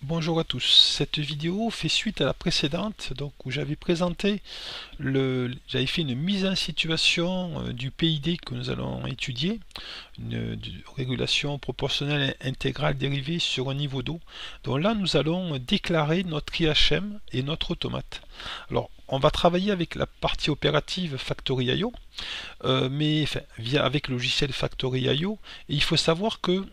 Bonjour à tous. Cette vidéo fait suite à la précédente, donc où j'avais présenté j'avais fait une mise en situation du PID que nous allons étudier, une régulation proportionnelle intégrale dérivée sur un niveau d'eau. Donc là, nous allons déclarer notre IHM et notre automate. Alors, on va travailler avec la partie opérative Factory.io, mais enfin, avec le logiciel Factory.io. Et il faut savoir que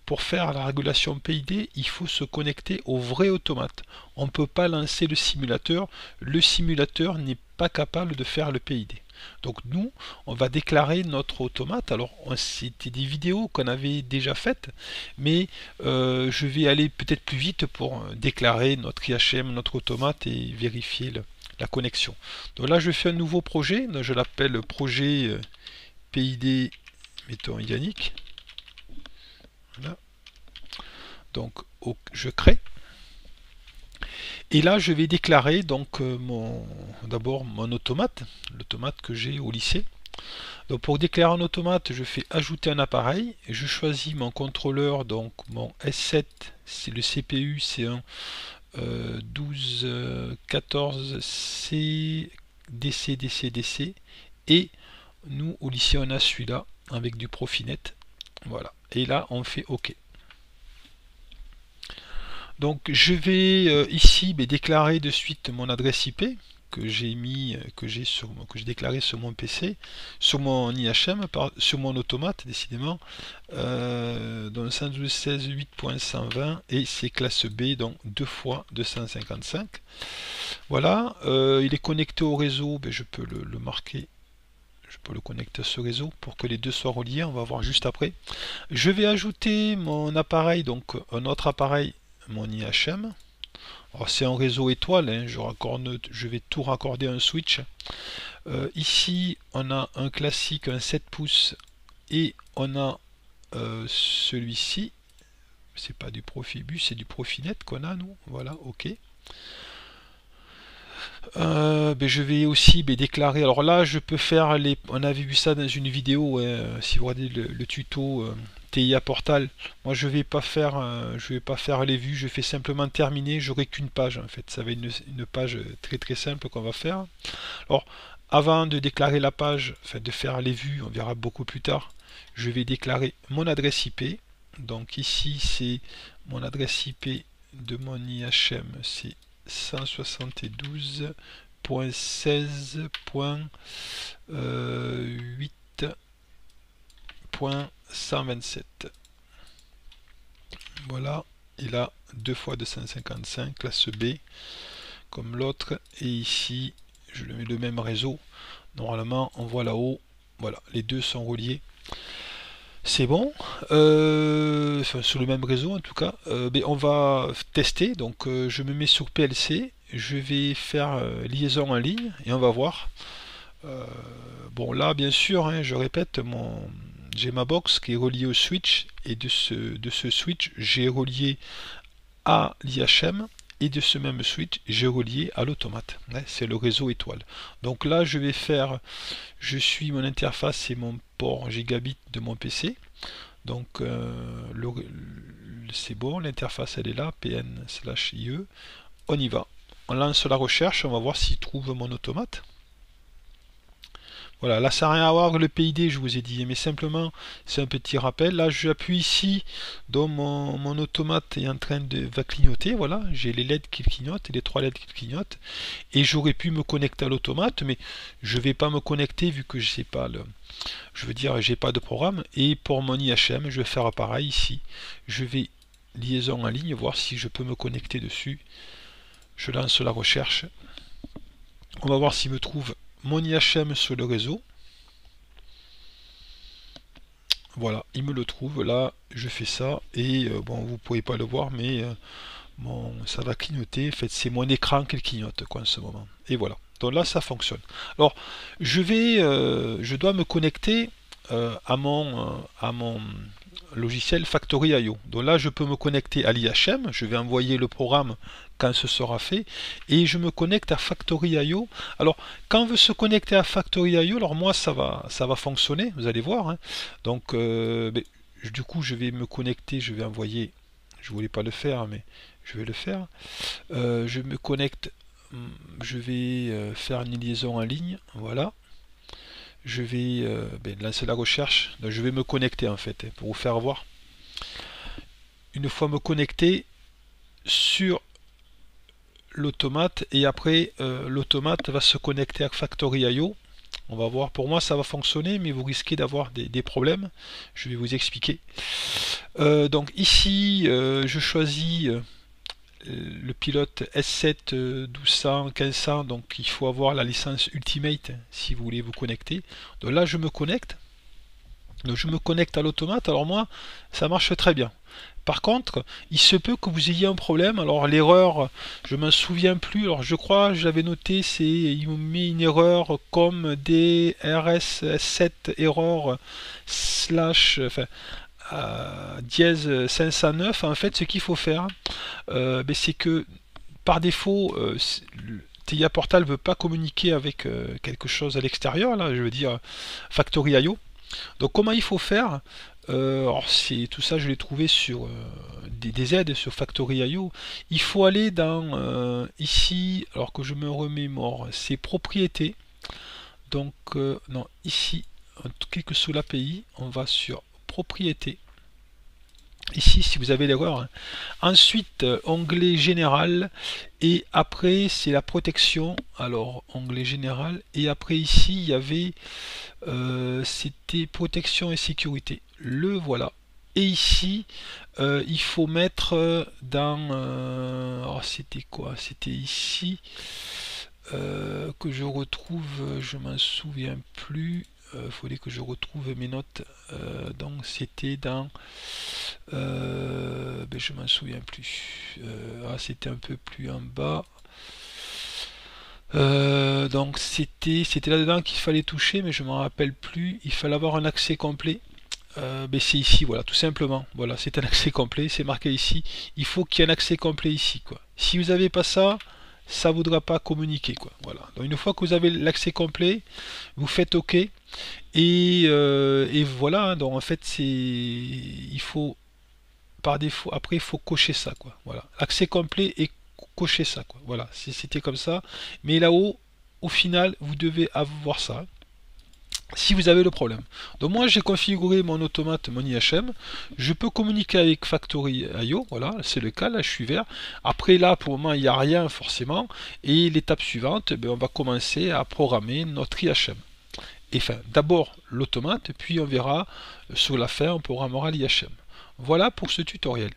pour faire la régulation PID, il faut se connecter au vrai automate. On ne peut pas lancer le simulateur. Le simulateur n'est pas capable de faire le PID. Donc nous, on va déclarer notre automate. Alors c'était des vidéos qu'on avait déjà faites, mais je vais aller peut-être plus vite pour déclarer notre IHM, notre automate et vérifier la connexion. Donc là je fais un nouveau projet, je l'appelle projet PID, mettons Yannick. Voilà. Donc je crée. Et là je vais déclarer donc d'abord mon automate, l'automate que j'ai au lycée. Donc pour déclarer un automate, je fais ajouter un appareil, et je choisis mon contrôleur, donc mon S7, c'est le CPU, c'est un 12 14 C DC DC DC, et nous au lycée on a celui-là avec du Profinet. Voilà, et là on fait OK. Donc je vais ici déclarer de suite mon adresse IP que j'ai déclaré sur mon PC, sur mon IHM, sur mon automate décidément, dans le 112.16.8.120, et c'est classe B, donc 2 fois 255. Voilà, il est connecté au réseau, je peux le marquer. Je peux le connecter à ce réseau pour que les deux soient reliés, on va voir juste après. Je vais ajouter mon appareil, donc un autre appareil, mon IHM. C'est un réseau étoile, hein, je vais tout raccorder à un switch. Ici, on a un classique, un 7 pouces, et on a celui-ci. C'est pas du Profibus, c'est du Profinet qu'on a, nous. Voilà, ok. Je vais aussi déclarer. Alors là, je peux faire les. On avait vu ça dans une vidéo. Si vous regardez le tuto TIA Portal, moi je vais pas faire les vues. Je fais simplement terminer. J'aurai qu'une page en fait. Ça va être une page très très simple qu'on va faire. Alors avant de déclarer la page, enfin de faire les vues, on verra beaucoup plus tard. Je vais déclarer mon adresse IP. Donc ici c'est mon adresse IP de mon IHM. C'est 172.16.8.127. Voilà, et là 2 fois 255, classe B comme l'autre, et ici je le mets le même réseau. Normalement on voit là-haut, voilà, les deux sont reliés. C'est bon, enfin, sur le même réseau en tout cas. On va tester, donc je me mets sur PLC, je vais faire liaison en ligne et on va voir. Bon là bien sûr, hein, je répète, j'ai ma box qui est reliée au switch, et de ce switch j'ai relié à l'IHM, et de ce même switch j'ai relié à l'automate. C'est le réseau étoile. Donc là je suis mon interface et mon port gigabit de mon PC. Donc c'est bon, l'interface elle est là, pn/ie. On y va. On lance la recherche, on va voir s'il trouve mon automate. Voilà, là ça n'a rien à voir avec le PID, je vous ai dit, mais simplement c'est un petit rappel. Là j'appuie ici, donc mon automate est en train va clignoter. Voilà, j'ai les LED qui clignotent, les 3 LED qui clignotent, et j'aurais pu me connecter à l'automate, mais je ne vais pas me connecter vu que je sais pas j'ai pas de programme. Et pour mon IHM, je vais faire pareil ici. Je vais liaison en ligne, voir si je peux me connecter dessus. Je lance la recherche. On va voir s'il me trouve mon IHM sur le réseau. Voilà, il me le trouve. Là, je fais ça, et bon, vous pouvez pas le voir, mais ça va clignoter. En fait, c'est mon écran qui clignote en ce moment. Et voilà. Donc là, ça fonctionne. Alors, je dois me connecter à mon logiciel Factory.io. Donc là, je peux me connecter à l'IHM. Je vais envoyer le programme quand ce sera fait, et je me connecte à Factory.io. Alors, quand on veut se connecter à Factory.io, alors moi, ça va fonctionner. Vous allez voir. Hein. Donc, du coup, je vais me connecter. Je vais envoyer. Je voulais pas le faire, mais je vais le faire. Je me connecte, je vais faire une liaison en ligne, voilà. Je vais lancer la recherche, donc je vais me connecter en fait, pour vous faire voir. Une fois me connecté sur l'automate, et après l'automate va se connecter à Factory.io. On va voir, pour moi ça va fonctionner, mais vous risquez d'avoir des problèmes. Je vais vous expliquer. Donc ici, je choisis le pilote S7 1200 1500, donc il faut avoir la licence Ultimate si vous voulez vous connecter. Donc là je me connecte. Donc je me connecte à l'automate. Alors moi ça marche très bien. Par contre, il se peut que vous ayez un problème. Alors l'erreur, je m'en souviens plus. Alors je crois, j'avais noté, c'est il me met une erreur comme DRS7 erreur slash, enfin, dièse 509. En fait, ce qu'il faut faire, c'est que par défaut, TIA Portal ne veut pas communiquer avec quelque chose à l'extérieur. Là, je veux dire Factory.io. Donc comment il faut faire? Alors tout ça, je l'ai trouvé sur des aides sur Factory.io. Il faut aller dans ici, alors que je me remémore, c'est propriétés. Donc non, ici, on clique sous l'API, on va sur propriétés. Ici, si vous avez l'erreur, hein. Ensuite, onglet général, et après c'est la protection. Alors onglet général, et après ici il y avait c'était protection et sécurité, le voilà. Et ici il faut mettre dans alors c'était quoi, c'était ici que je retrouve, je m'en souviens plus. Fallait que je retrouve mes notes. Donc c'était dans je m'en souviens plus. C'était un peu plus en bas. Donc c'était là-dedans qu'il fallait toucher, mais je m'en rappelle plus. Il fallait avoir un accès complet. C'est ici, voilà, tout simplement. Voilà, c'est un accès complet, c'est marqué ici. Il faut qu'il y ait un accès complet ici, quoi. Si vous n'avez pas ça, ça ne voudra pas communiquer, quoi. Voilà. Donc une fois que vous avez l'accès complet, vous faites OK. Et voilà. Donc en fait, il faut par défaut. Après, il faut cocher ça, quoi. Voilà. Accès complet et cocher ça, quoi. Voilà. C'était comme ça. Mais là-haut, au final, vous devez avoir ça si vous avez le problème. Donc moi j'ai configuré mon automate, mon IHM, je peux communiquer avec Factory.io, voilà, c'est le cas, là je suis vert. Après là pour le moment il n'y a rien forcément, et l'étape suivante, on va commencer à programmer notre IHM. Et enfin, d'abord l'automate, puis on verra sur la fin on programmera l'IHM. Voilà pour ce tutoriel.